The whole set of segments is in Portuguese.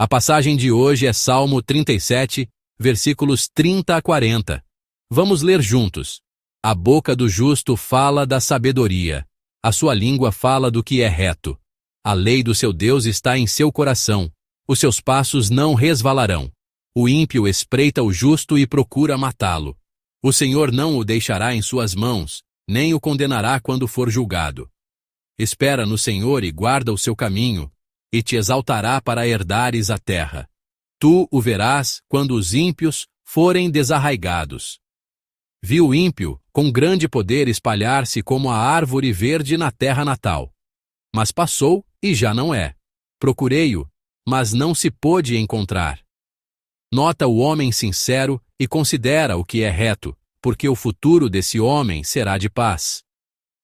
A passagem de hoje é Salmo 37, versículos 30 a 40. Vamos ler juntos. A boca do justo fala da sabedoria. A sua língua fala do que é reto. A lei do seu Deus está em seu coração. Os seus passos não resvalarão. O ímpio espreita o justo e procura matá-lo. O Senhor não o deixará em suas mãos, nem o condenará quando for julgado. Espera no Senhor e guarda o seu caminho, e te exaltará para herdares a terra. Tu o verás quando os ímpios forem desarraigados. Viu o ímpio, com grande poder, espalhar-se como a árvore verde na terra natal. Mas passou e já não é. Procurei-o, mas não se pôde encontrar. Nota o homem sincero e considera o que é reto, porque o futuro desse homem será de paz.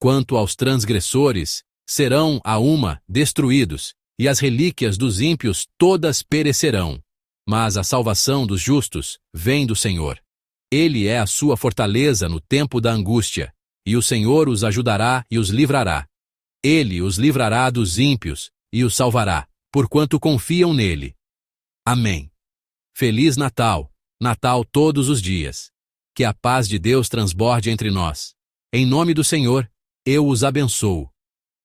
Quanto aos transgressores, serão a uma destruídos, e as relíquias dos ímpios todas perecerão. Mas a salvação dos justos vem do Senhor. Ele é a sua fortaleza no tempo da angústia, e o Senhor os ajudará e os livrará. Ele os livrará dos ímpios e os salvará, porquanto confiam nele. Amém. Feliz Natal, Natal todos os dias. Que a paz de Deus transborde entre nós. Em nome do Senhor, eu os abençoo.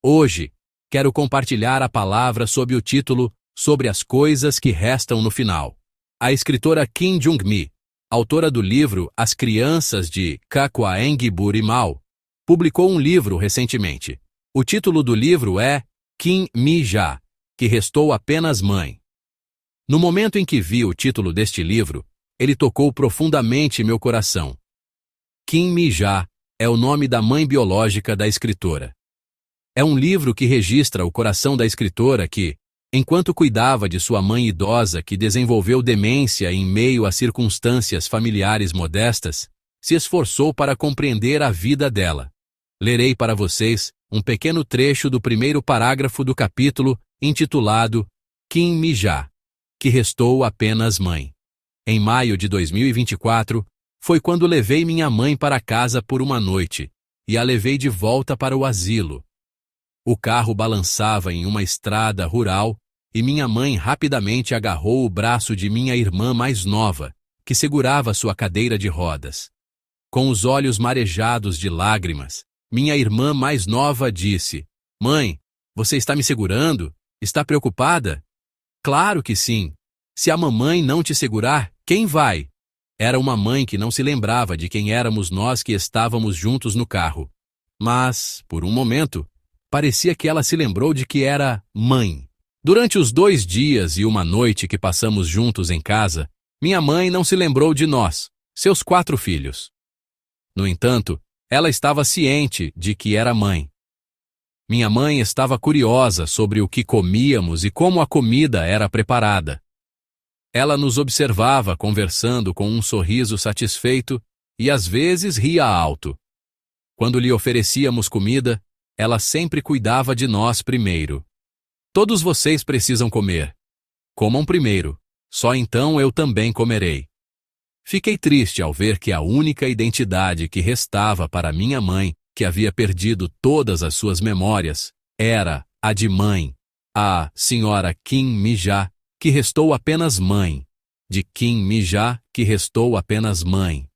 Hoje, quero compartilhar a palavra sob o título Sobre as coisas que restam no final. A escritora Kim Jung-mi, autora do livro As Crianças de Kakwaeng-buri Mall, publicou um livro recentemente. O título do livro é Kim Mi-ja, que restou apenas mãe. No momento em que vi o título deste livro, ele tocou profundamente meu coração. Kim Mi-ja é o nome da mãe biológica da escritora. É um livro que registra o coração da escritora que, enquanto cuidava de sua mãe idosa que desenvolveu demência em meio a circunstâncias familiares modestas, se esforçou para compreender a vida dela. Lerei para vocês um pequeno trecho do primeiro parágrafo do capítulo intitulado Kim Mi-ja, que restou apenas mãe. Em maio de 2024, foi quando levei minha mãe para casa por uma noite e a levei de volta para o asilo. O carro balançava em uma estrada rural e minha mãe rapidamente agarrou o braço de minha irmã mais nova, que segurava sua cadeira de rodas. Com os olhos marejados de lágrimas, minha irmã mais nova disse: "Mãe, você está me segurando? Está preocupada?" "Claro que sim. Se a mamãe não te segurar, quem vai?" Era uma mãe que não se lembrava de quem éramos nós que estávamos juntos no carro. Mas, por um momento, parecia que ela se lembrou de que era mãe. Durante os 2 dias e uma noite que passamos juntos em casa, minha mãe não se lembrou de nós, seus 4 filhos. No entanto, ela estava ciente de que era mãe. Minha mãe estava curiosa sobre o que comíamos e como a comida era preparada. Ela nos observava conversando com um sorriso satisfeito e às vezes ria alto. Quando lhe oferecíamos comida, ela sempre cuidava de nós primeiro. "Todos vocês precisam comer. Comam primeiro, só então eu também comerei." Fiquei triste ao ver que a única identidade que restava para minha mãe, que havia perdido todas as suas memórias, era a de mãe, a senhora Kim Mi-ja, que restou apenas mãe, de Kim Mi-ja, que restou apenas mãe.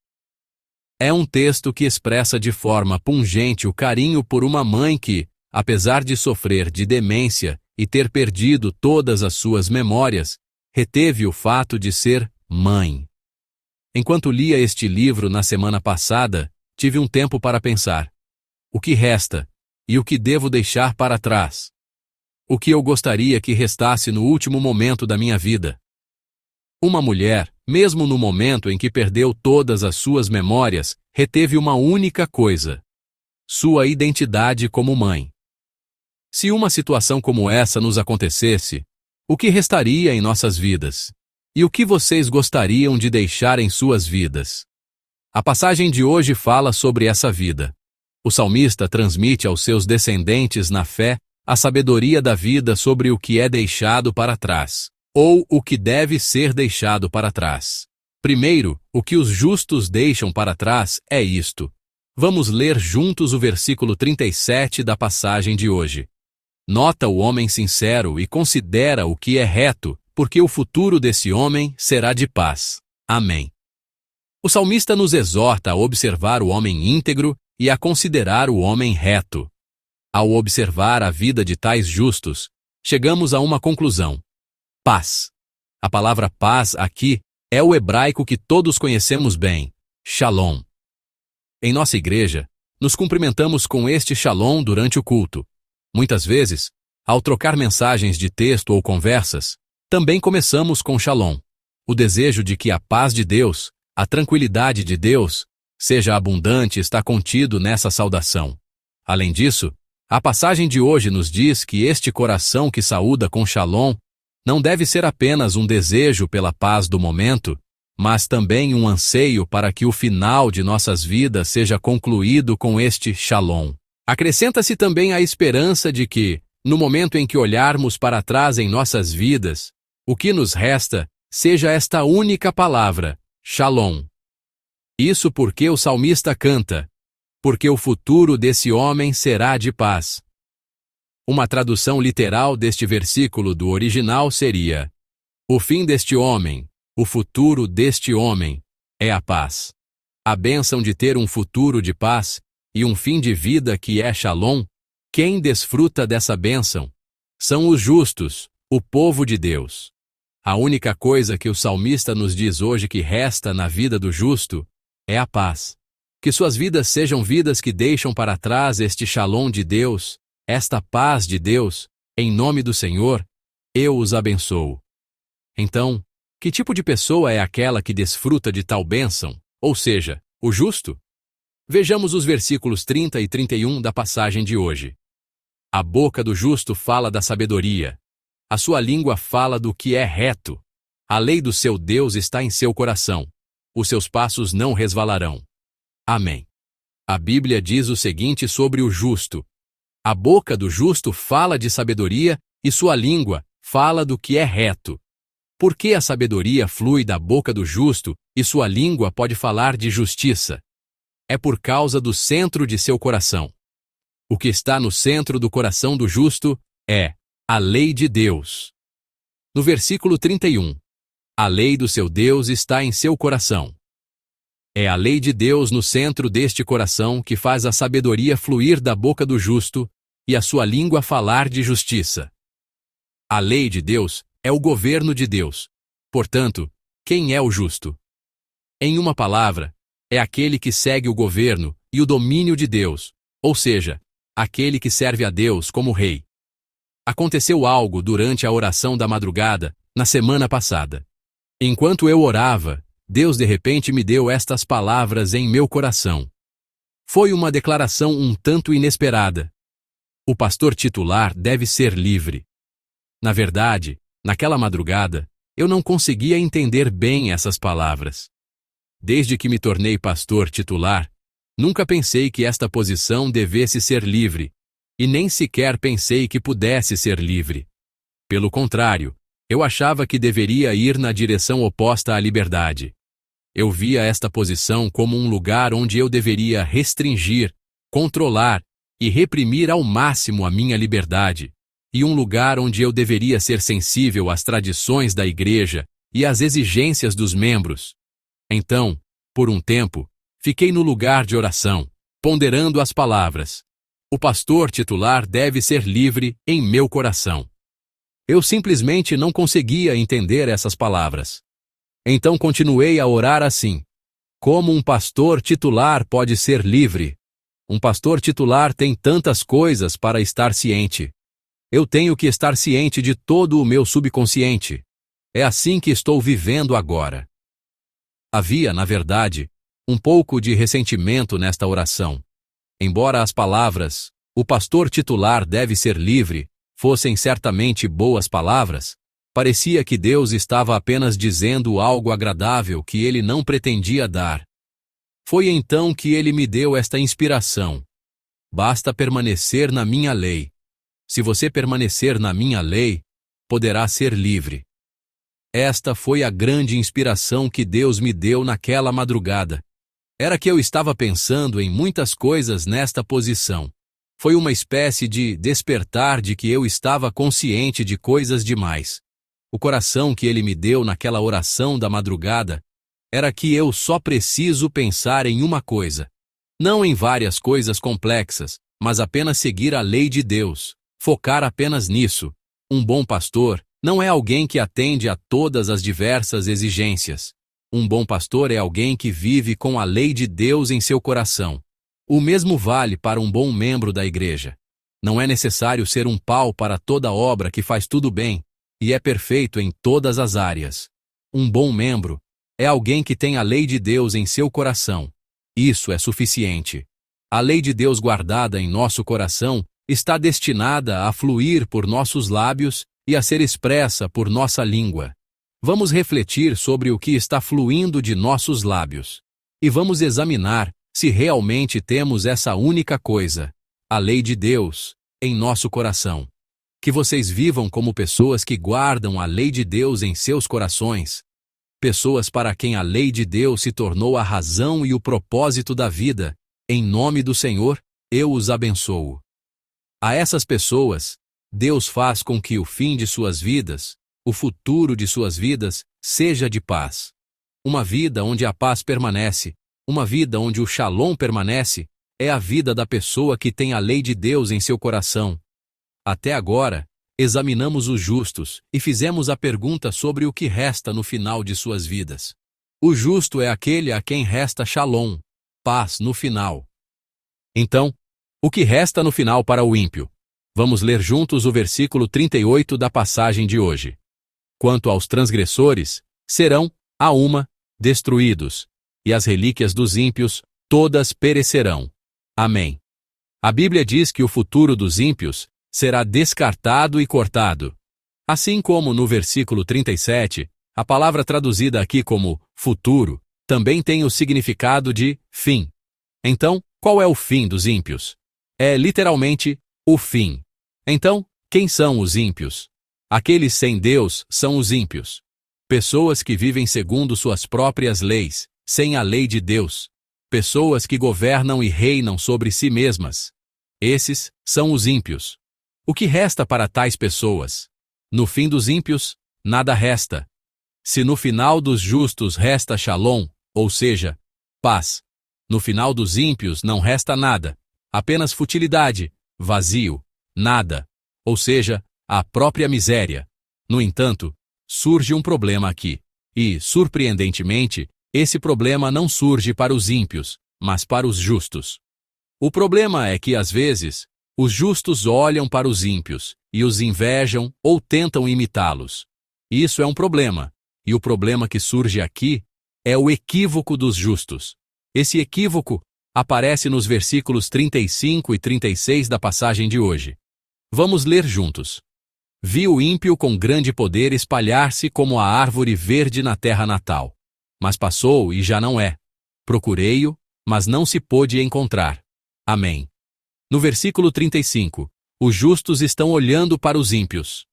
É um texto que expressa de forma pungente o carinho por uma mãe que, apesar de sofrer de demência e ter perdido todas as suas memórias, reteve o fato de ser mãe. Enquanto lia este livro na semana passada, tive um tempo para pensar: o que resta e o que devo deixar para trás? O que eu gostaria que restasse no último momento da minha vida? Uma mulher, mesmo no momento em que perdeu todas as suas memórias, reteve uma única coisa: sua identidade como mãe. Se uma situação como essa nos acontecesse, o que restaria em nossas vidas? E o que vocês gostariam de deixar em suas vidas? A passagem de hoje fala sobre essa vida. O salmista transmite aos seus descendentes na fé a sabedoria da vida sobre o que é deixado para trás, ou o que deve ser deixado para trás. Primeiro, o que os justos deixam para trás é isto. Vamos ler juntos o versículo 37 da passagem de hoje. Nota o homem sincero e considera o que é reto, porque o futuro desse homem será de paz. Amém. O salmista nos exorta a observar o homem íntegro e a considerar o homem reto. Ao observar a vida de tais justos, chegamos a uma conclusão: paz. A palavra paz aqui é o hebraico que todos conhecemos bem, shalom. Em nossa igreja, nos cumprimentamos com este shalom durante o culto. Muitas vezes, ao trocar mensagens de texto ou conversas, também começamos com shalom. O desejo de que a paz de Deus, a tranquilidade de Deus, seja abundante está contido nessa saudação. Além disso, a passagem de hoje nos diz que este coração que saúda com shalom não deve ser apenas um desejo pela paz do momento, mas também um anseio para que o final de nossas vidas seja concluído com este shalom. Acrescenta-se também a esperança de que, no momento em que olharmos para trás em nossas vidas, o que nos resta seja esta única palavra, shalom. Isso porque o salmista canta: porque o futuro desse homem será de paz. Uma tradução literal deste versículo do original seria: o fim deste homem, o futuro deste homem, é a paz. A bênção de ter um futuro de paz e um fim de vida que é shalom, quem desfruta dessa bênção são os justos, o povo de Deus. A única coisa que o salmista nos diz hoje que resta na vida do justo é a paz. Que suas vidas sejam vidas que deixam para trás este shalom de Deus, esta paz de Deus, em nome do Senhor, eu os abençoo. Então, que tipo de pessoa é aquela que desfruta de tal bênção, ou seja, o justo? Vejamos os versículos 30 e 31 da passagem de hoje. A boca do justo fala da sabedoria. A sua língua fala do que é reto. A lei do seu Deus está em seu coração. Os seus passos não resvalarão. Amém. A Bíblia diz o seguinte sobre o justo: a boca do justo fala de sabedoria e sua língua fala do que é reto. Por que a sabedoria flui da boca do justo e sua língua pode falar de justiça? É por causa do centro de seu coração. O que está no centro do coração do justo é a lei de Deus. No versículo 31, a lei do seu Deus está em seu coração. É a lei de Deus no centro deste coração que faz a sabedoria fluir da boca do justo e a sua língua falar de justiça. A lei de Deus é o governo de Deus. Portanto, quem é o justo? Em uma palavra, é aquele que segue o governo e o domínio de Deus, ou seja, aquele que serve a Deus como rei. Aconteceu algo durante a oração da madrugada, na semana passada. Enquanto eu orava, Deus de repente me deu estas palavras em meu coração. Foi uma declaração um tanto inesperada. O pastor titular deve ser livre. Na verdade, naquela madrugada, eu não conseguia entender bem essas palavras. Desde que me tornei pastor titular, nunca pensei que esta posição devesse ser livre, e nem sequer pensei que pudesse ser livre. Pelo contrário, eu achava que deveria ir na direção oposta à liberdade. Eu via esta posição como um lugar onde eu deveria restringir, controlar e reprimir ao máximo a minha liberdade, e um lugar onde eu deveria ser sensível às tradições da igreja e às exigências dos membros. Então, por um tempo, fiquei no lugar de oração, ponderando as palavras: o pastor titular deve ser livre em meu coração. Eu simplesmente não conseguia entender essas palavras. Então continuei a orar assim: como um pastor titular pode ser livre? Um pastor titular tem tantas coisas para estar ciente. Eu tenho que estar ciente de todo o meu subconsciente. É assim que estou vivendo agora. Havia, na verdade, um pouco de ressentimento nesta oração. Embora as palavras, o pastor titular deve ser livre, fossem certamente boas palavras, parecia que Deus estava apenas dizendo algo agradável que ele não pretendia dar. Foi então que ele me deu esta inspiração: basta permanecer na minha lei. Se você permanecer na minha lei, poderá ser livre. Esta foi a grande inspiração que Deus me deu naquela madrugada. Era que eu estava pensando em muitas coisas nesta posição. Foi uma espécie de despertar de que eu estava consciente de coisas demais. o coração que ele me deu naquela oração da madrugada, era que eu só preciso pensar em uma coisa. Não em várias coisas complexas, mas apenas seguir a lei de Deus, focar apenas nisso. Um bom pastor não é alguém que atende a todas as diversas exigências. Um bom pastor é alguém que vive com a lei de Deus em seu coração. O mesmo vale para um bom membro da igreja. Não é necessário ser um pau para toda obra que faz tudo bem e é perfeito em todas as áreas. Um bom membro é alguém que tem a lei de Deus em seu coração. Isso é suficiente. A lei de Deus guardada em nosso coração está destinada a fluir por nossos lábios e a ser expressa por nossa língua. Vamos refletir sobre o que está fluindo de nossos lábios. E vamos examinar se realmente temos essa única coisa, a lei de Deus, em nosso coração. Que vocês vivam como pessoas que guardam a lei de Deus em seus corações. Pessoas para quem a lei de Deus se tornou a razão e o propósito da vida. Em nome do Senhor, eu os abençoo. A essas pessoas, Deus faz com que o fim de suas vidas, o futuro de suas vidas, seja de paz. Uma vida onde a paz permanece, uma vida onde o Shalom permanece, é a vida da pessoa que tem a lei de Deus em seu coração. Até agora, examinamos os justos e fizemos a pergunta sobre o que resta no final de suas vidas. O justo é aquele a quem resta Shalom, paz no final. Então, o que resta no final para o ímpio? Vamos ler juntos o versículo 38 da passagem de hoje. Quanto aos transgressores, serão, a uma, destruídos, e as relíquias dos ímpios, todas perecerão. Amém. A Bíblia diz que o futuro dos ímpios será descartado e cortado. Assim como no versículo 37, a palavra traduzida aqui como futuro também tem o significado de fim. Então, qual é o fim dos ímpios? É literalmente o fim. Então, quem são os ímpios? Aqueles sem Deus são os ímpios. Pessoas que vivem segundo suas próprias leis, sem a lei de Deus. Pessoas que governam e reinam sobre si mesmas. Esses são os ímpios. O que resta para tais pessoas? No fim dos ímpios, nada resta. Se no final dos justos resta Shalom, ou seja, paz, no final dos ímpios não resta nada, apenas futilidade, vazio, nada, ou seja, a própria miséria. No entanto, surge um problema aqui. E, surpreendentemente, esse problema não surge para os ímpios, mas para os justos. O problema é que, às vezes, os justos olham para os ímpios e os invejam ou tentam imitá-los. Isso é um problema, e o problema que surge aqui é o equívoco dos justos. Esse equívoco aparece nos versículos 35 e 36 da passagem de hoje. Vamos ler juntos. Vi o ímpio com grande poder espalhar-se como a árvore verde na terra natal. Mas passou e já não é. Procurei-o, mas não se pôde encontrar. Amém. No versículo 35, os justos estão olhando para os ímpios.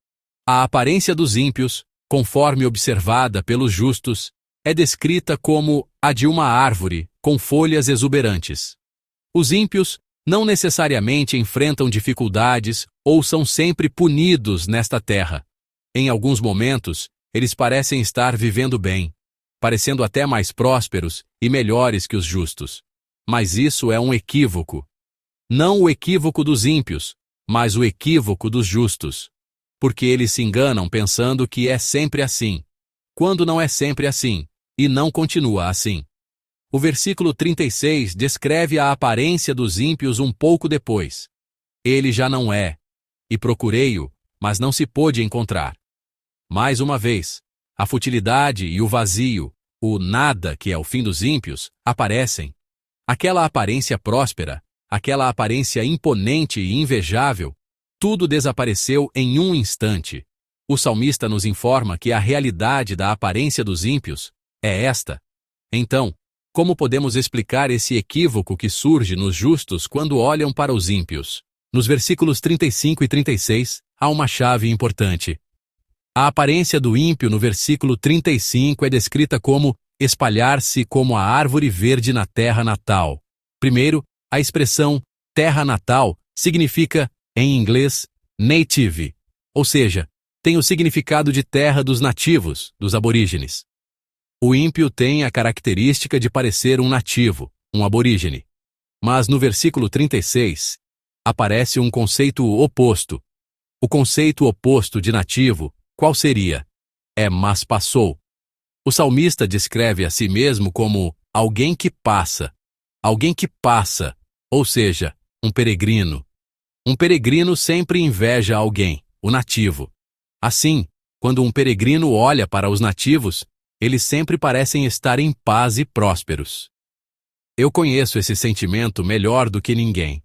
A aparência dos ímpios, conforme observada pelos justos, é descrita como a de uma árvore com folhas exuberantes. Os ímpios não necessariamente enfrentam dificuldades ou são sempre punidos nesta terra. Em alguns momentos, eles parecem estar vivendo bem, parecendo até mais prósperos e melhores que os justos. Mas isso é um equívoco. Não o equívoco dos ímpios, mas o equívoco dos justos. Porque eles se enganam pensando que é sempre assim, quando não é sempre assim, e não continua assim. O versículo 36 descreve a aparência dos ímpios um pouco depois. Ele já não é, e procurei-o, mas não se pôde encontrar. Mais uma vez, a futilidade e o vazio, o nada que é o fim dos ímpios, aparecem. Aquela aparência próspera, aquela aparência imponente e invejável, tudo desapareceu em um instante. O salmista nos informa que a realidade da aparência dos ímpios é esta. Então, como podemos explicar esse equívoco que surge nos justos quando olham para os ímpios? Nos versículos 35 e 36, há uma chave importante. A aparência do ímpio no versículo 35 é descrita como espalhar-se como a árvore verde na terra natal. Primeiro, a expressão terra natal significa, em inglês, native, ou seja, tem o significado de terra dos nativos, dos aborígenes. O ímpio tem a característica de parecer um nativo, um aborígene. Mas no versículo 36, aparece um conceito oposto. O conceito oposto de nativo, qual seria? Mas passou. O salmista descreve a si mesmo como alguém que passa, ou seja, um peregrino. Um peregrino sempre inveja alguém, o nativo. Assim, quando um peregrino olha para os nativos, eles sempre parecem estar em paz e prósperos. Eu conheço esse sentimento melhor do que ninguém.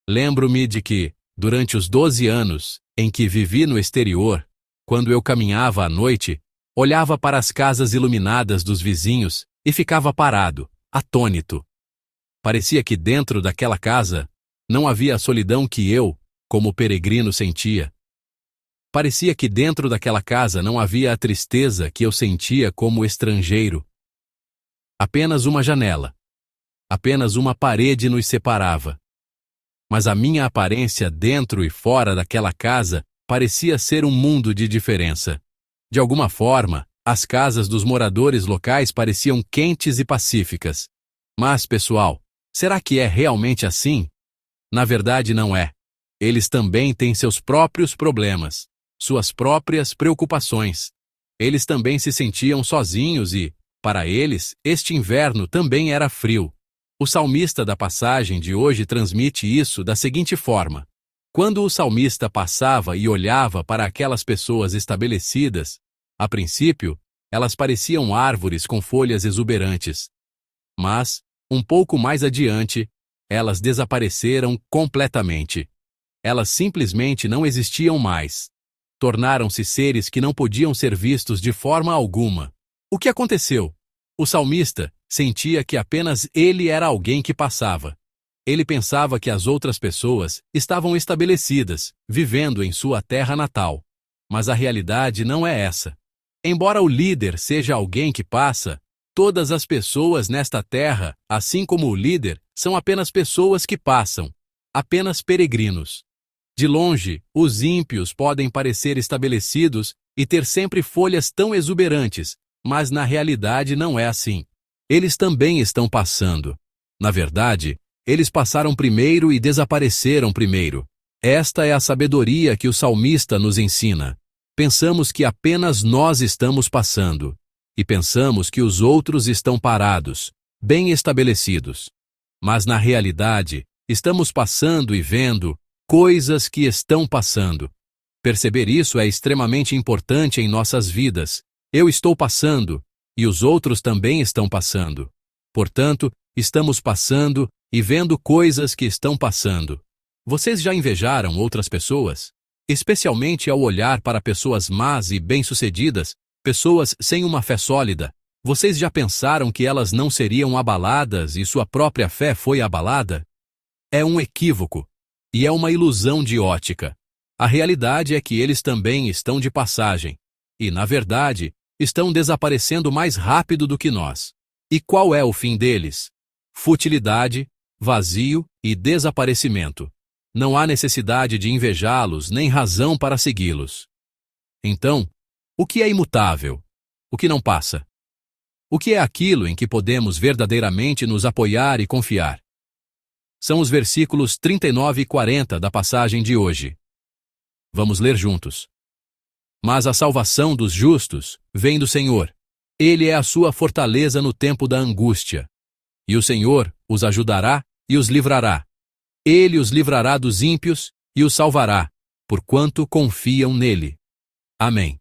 Lembro-me de que, durante os 12 anos em que vivi no exterior, quando eu caminhava à noite, olhava para as casas iluminadas dos vizinhos e ficava parado, atônito. Parecia que dentro daquela casa não havia a solidão que eu, como peregrino, sentia. Parecia que dentro daquela casa não havia a tristeza que eu sentia como estrangeiro. Apenas uma janela, apenas uma parede nos separava. Mas a minha aparência dentro e fora daquela casa parecia ser um mundo de diferença. De alguma forma, as casas dos moradores locais pareciam quentes e pacíficas. Mas, pessoal, será que é realmente assim? Na verdade, não é. Eles também têm seus próprios problemas, suas próprias preocupações. Eles também se sentiam sozinhos e, para eles, este inverno também era frio. O salmista da passagem de hoje transmite isso da seguinte forma: quando o salmista passava e olhava para aquelas pessoas estabelecidas, a princípio, elas pareciam árvores com folhas exuberantes. Mas, um pouco mais adiante, elas desapareceram completamente. Elas simplesmente não existiam mais. Tornaram-se seres que não podiam ser vistos de forma alguma. O que aconteceu? O salmista sentia que apenas ele era alguém que passava. Ele pensava que as outras pessoas estavam estabelecidas, vivendo em sua terra natal. Mas a realidade não é essa. Embora o líder seja alguém que passa, todas as pessoas nesta terra, assim como o líder, são apenas pessoas que passam, apenas peregrinos. De longe, os ímpios podem parecer estabelecidos e ter sempre folhas tão exuberantes, mas na realidade não é assim. Eles também estão passando. Na verdade, eles passaram primeiro e desapareceram primeiro. Esta é a sabedoria que o salmista nos ensina. Pensamos que apenas nós estamos passando, e pensamos que os outros estão parados, bem estabelecidos. Mas na realidade, estamos passando e vendo coisas que estão passando. Perceber isso é extremamente importante em nossas vidas. Eu estou passando, e os outros também estão passando. Portanto, estamos passando e vendo coisas que estão passando. Vocês já invejaram outras pessoas? Especialmente ao olhar para pessoas más e bem-sucedidas, pessoas sem uma fé sólida. Vocês já pensaram que elas não seriam abaladas e sua própria fé foi abalada? É um equívoco. E é uma ilusão de ótica. A realidade é que eles também estão de passagem. E, na verdade, estão desaparecendo mais rápido do que nós. E qual é o fim deles? Futilidade, vazio e desaparecimento. Não há necessidade de invejá-los nem razão para segui-los. Então, o que é imutável? O que não passa? O que é aquilo em que podemos verdadeiramente nos apoiar e confiar? São os versículos 39 e 40 da passagem de hoje. Vamos ler juntos. Mas a salvação dos justos vem do Senhor. Ele é a sua fortaleza no tempo da angústia. E o Senhor os ajudará e os livrará. Ele os livrará dos ímpios e os salvará, porquanto confiam nele. Amém.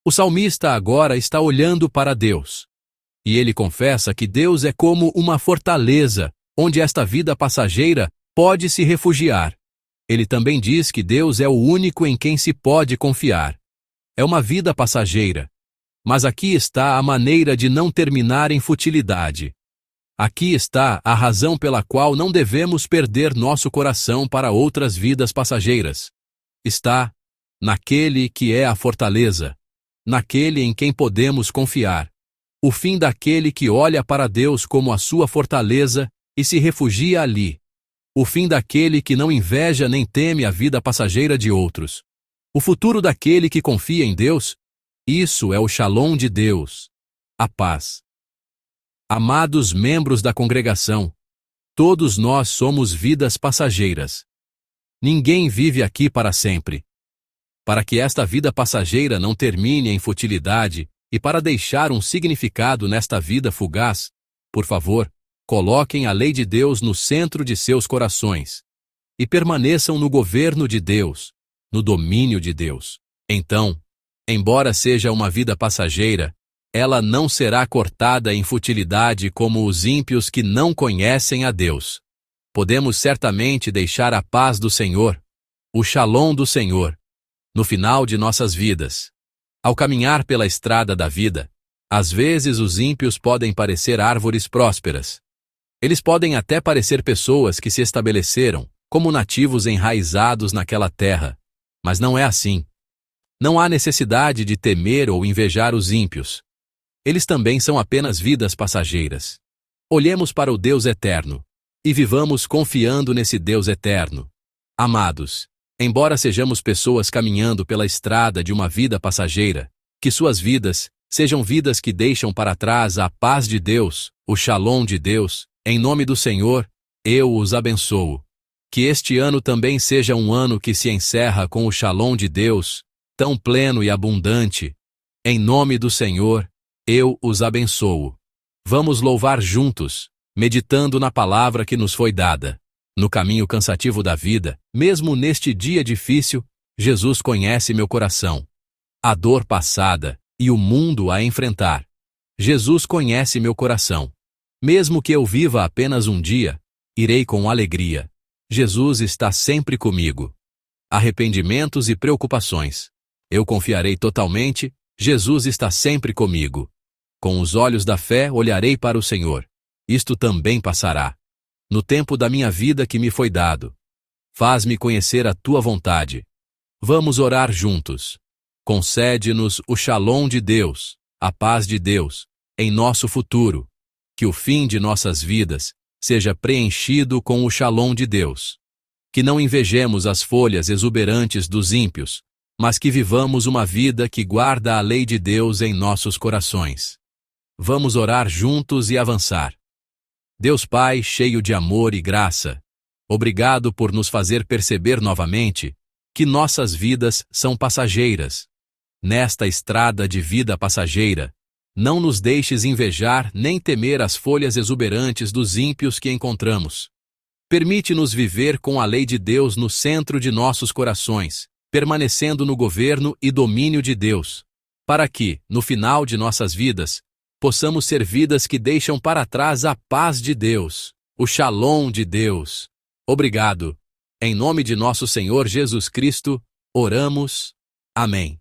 O salmista agora está olhando para Deus. E ele confessa que Deus é como uma fortaleza, onde esta vida passageira pode se refugiar. Ele também diz que Deus é o único em quem se pode confiar. É uma vida passageira. Mas aqui está a maneira de não terminar em futilidade. Aqui está a razão pela qual não devemos perder nosso coração para outras vidas passageiras. Está naquele que é a fortaleza, naquele em quem podemos confiar. O fim daquele que olha para Deus como a sua fortaleza e se refugia ali. O fim daquele que não inveja nem teme a vida passageira de outros. O futuro daquele que confia em Deus? Isso é o Shalom de Deus, a paz. Amados membros da congregação, todos nós somos vidas passageiras. Ninguém vive aqui para sempre. Para que esta vida passageira não termine em futilidade e para deixar um significado nesta vida fugaz, por favor, coloquem a lei de Deus no centro de seus corações e permaneçam no governo de Deus, no domínio de Deus. Então, embora seja uma vida passageira, ela não será cortada em futilidade como os ímpios que não conhecem a Deus. Podemos certamente deixar a paz do Senhor, o Shalom do Senhor, no final de nossas vidas. Ao caminhar pela estrada da vida, às vezes os ímpios podem parecer árvores prósperas. Eles podem até parecer pessoas que se estabeleceram como nativos enraizados naquela terra, mas não é assim. Não há necessidade de temer ou invejar os ímpios. Eles também são apenas vidas passageiras. Olhemos para o Deus eterno e vivamos confiando nesse Deus eterno. Amados, embora sejamos pessoas caminhando pela estrada de uma vida passageira, que suas vidas sejam vidas que deixam para trás a paz de Deus, o Shalom de Deus. Em nome do Senhor, eu os abençoo. Que este ano também seja um ano que se encerra com o Shalom de Deus, tão pleno e abundante. Em nome do Senhor, eu os abençoo. Vamos louvar juntos, meditando na palavra que nos foi dada. No caminho cansativo da vida, mesmo neste dia difícil, Jesus conhece meu coração, a dor passada e o mundo a enfrentar. Jesus conhece meu coração. Mesmo que eu viva apenas um dia, irei com alegria. Jesus está sempre comigo. Arrependimentos e preocupações. Eu confiarei totalmente, Jesus está sempre comigo. Com os olhos da fé olharei para o Senhor. Isto também passará. No tempo da minha vida que me foi dado. Faz-me conhecer a tua vontade. Vamos orar juntos. Concede-nos o Shalom de Deus, a paz de Deus, em nosso futuro. Que o fim de nossas vidas seja preenchido com o Shalom de Deus. Que não invejemos as folhas exuberantes dos ímpios, mas que vivamos uma vida que guarda a lei de Deus em nossos corações. Vamos orar juntos e avançar. Deus Pai, cheio de amor e graça, obrigado por nos fazer perceber novamente que nossas vidas são passageiras. Nesta estrada de vida passageira, não nos deixes invejar nem temer as folhas exuberantes dos ímpios que encontramos. Permite-nos viver com a lei de Deus no centro de nossos corações, permanecendo no governo e domínio de Deus, para que, no final de nossas vidas, possamos ser vidas que deixam para trás a paz de Deus, o Shalom de Deus. Obrigado. Em nome de nosso Senhor Jesus Cristo, oramos. Amém.